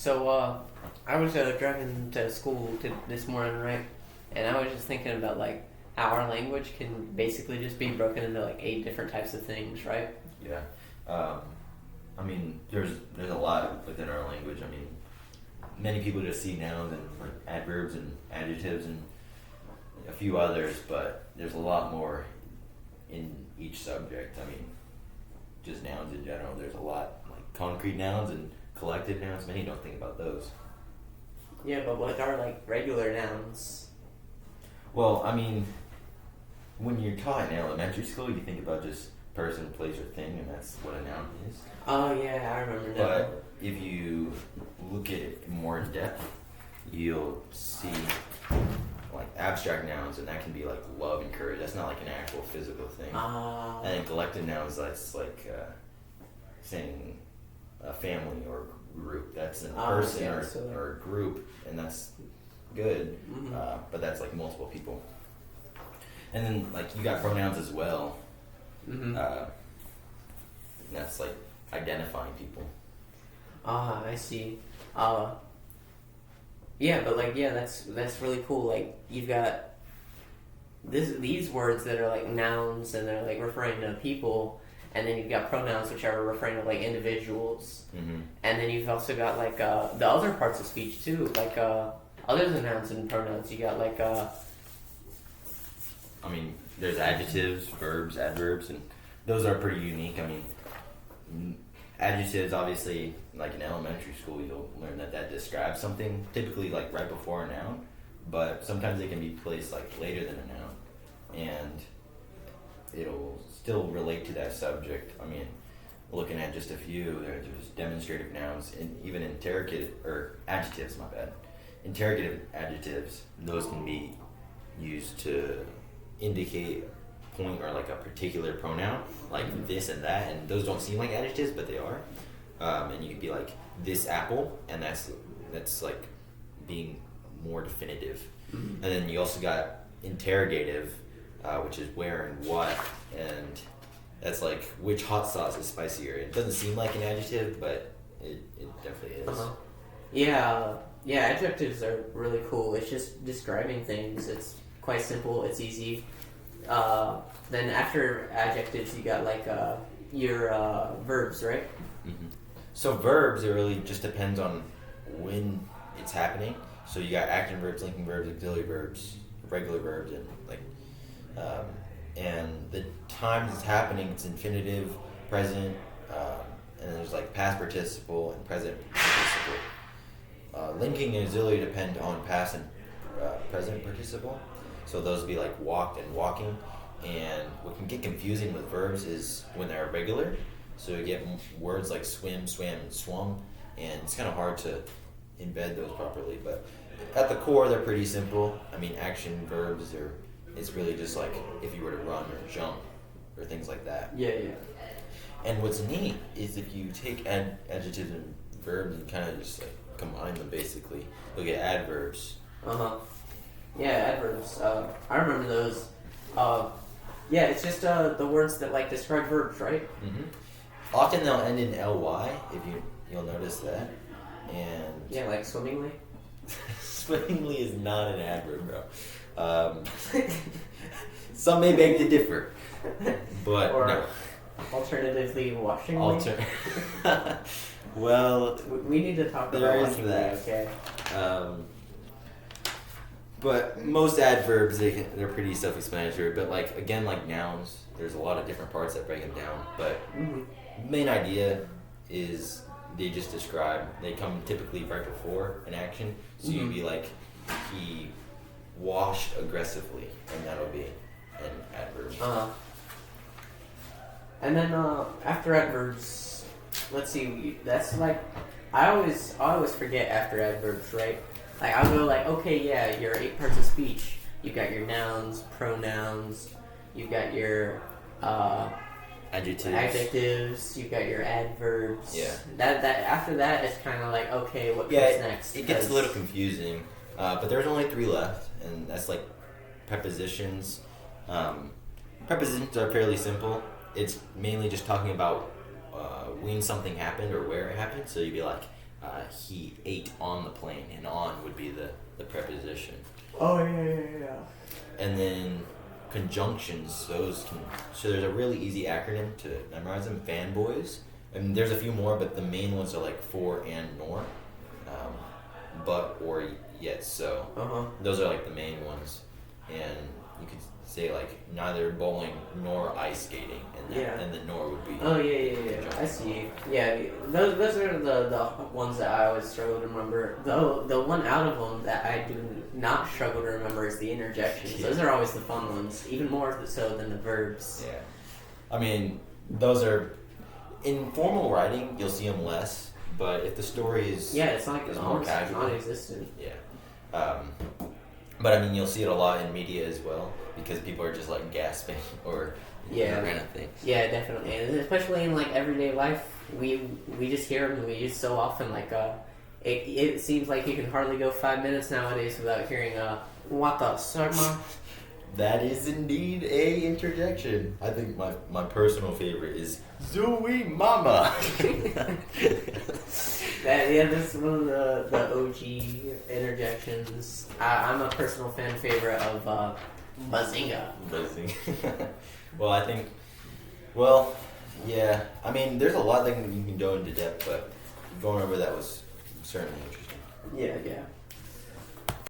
So, I was driving to school this morning, right? And I was just thinking about like how our language can basically just be broken into like 8 different types of things, right? Yeah. Um, I mean, there's a lot within our language. I mean, many people just see nouns and like adverbs and adjectives and a few others, but there's a lot more in each subject. I mean, just nouns in general. There's a lot like concrete nouns and collective nouns. Many don't think about those. Yeah, but what are like regular nouns? Well, I mean, when you're taught in elementary school, you think about just person, place, or thing, and that's what a noun is. Oh yeah, I remember now. But if you look at it more in depth, you'll see like abstract nouns, and that can be like love and courage. That's not like an actual physical thing. And then collective nouns, that's like saying a family or group. That's a person or a group, and that's good. Mm-hmm. But that's like multiple people. And then like you got pronouns as well. Mm-hmm. That's like identifying people. I see. Yeah, but like that's really cool. Like you've got these words that are like nouns and they're like referring to people, and then you've got pronouns which are referring to like individuals, and then you've also got like the other parts of speech too, like other than nouns and pronouns. You got like I mean, there's adjectives, verbs, adverbs, and those are pretty unique. I mean, adjectives, obviously, like in elementary school, you'll learn that describes something, typically like right before a noun, but sometimes they can be placed like later than a noun, and it'll still relate to that subject. I mean, looking at just a few, there's demonstrative nouns, and even interrogative, or adjectives, my bad. Interrogative adjectives, those can be used to indicate point or like a particular pronoun, like this and that, and those don't seem like adjectives, but they are. And you could be like this apple, and that's like being more definitive. And then you also got interrogative, which is where and what, and that's like which hot sauce is spicier. It doesn't seem like an adjective, but it definitely is. Yeah, adjectives are really cool. It's just describing things. It's quite simple. It's easy. Then after adjectives, you got like your verbs, right? Mm-hmm. So verbs, it really just depends on when it's happening. So you got active verbs, linking verbs, auxiliary verbs, regular verbs, and like, and the times it's happening, it's infinitive, present, and there's like past participle and present participle. Linking and auxiliary depend on past and present participle. So those would be like walked and walking. And what can get confusing with verbs is when they're irregular. So you get words like swim, swam, and swum, and it's kind of hard to embed those properly. But at the core, they're pretty simple. I mean, action verbs it's really just like if you were to run or jump or things like that. Yeah. And what's neat is if you take adjectives and verbs and kind of just like combine them, basically, you'll get adverbs. Yeah, adverbs. I remember those. Yeah, it's just the words that like describe verbs, right? Mm-hmm. Often they'll end in ly, if you'll notice that. And yeah, like swimmingly. Swimmingly is not an adverb, bro. Some may beg to differ, but or no. Alternatively, washingly. Well, we need to talk about washingly, that. Okay. But most adverbs, they're pretty self-explanatory. But like again, like nouns, there's a lot of different parts that break them down. But the main idea is they just describe. They come typically right before an action. So you'd be like, he washed aggressively, and that'll be an adverb. And then after adverbs, let's see. That's like I always forget after adverbs, right? Like I'll go like, okay, yeah, your 8 parts of speech. You've got your nouns, pronouns. You've got your adjectives. You've got your adverbs. Yeah. That after that it's kind of like, okay, what comes next? It gets a little confusing, but there's only 3 left, and that's like prepositions. Prepositions are fairly simple. It's mainly just talking about when something happened or where it happened. So you'd be like, he ate on the plane, and on would be the preposition. Oh, yeah. And then conjunctions, so there's a really easy acronym to memorize them, fanboys. And there's a few more, but the main ones are like for and nor, but, or, yet, so. Those are like the main ones. And you could say like neither bowling nor ice skating, and the nor would be. Oh yeah. I see. Yeah, those are the ones that I always struggle to remember. The one out of them that I do not struggle to remember is the interjections. Yeah. Those are always the fun ones, even more so than the verbs. Yeah, I mean those are in formal writing. You'll see them less, but if the story is it's like is almost more casual, non-existent. Yeah. But I mean, you'll see it a lot in media as well because people are just like gasping or that kind of thing. Yeah, definitely, and especially in like everyday life, we just hear them and we use so often. Like, it seems like you can hardly go 5 minutes nowadays without hearing "What the summer." That is indeed a interjection. I think my personal favorite is "Zooey Mama." That's one of the OG interjections. I'm a personal fan favorite of Bazinga. Yeah. I mean, there's a lot that you can go into depth, but going over that was certainly interesting. Yeah.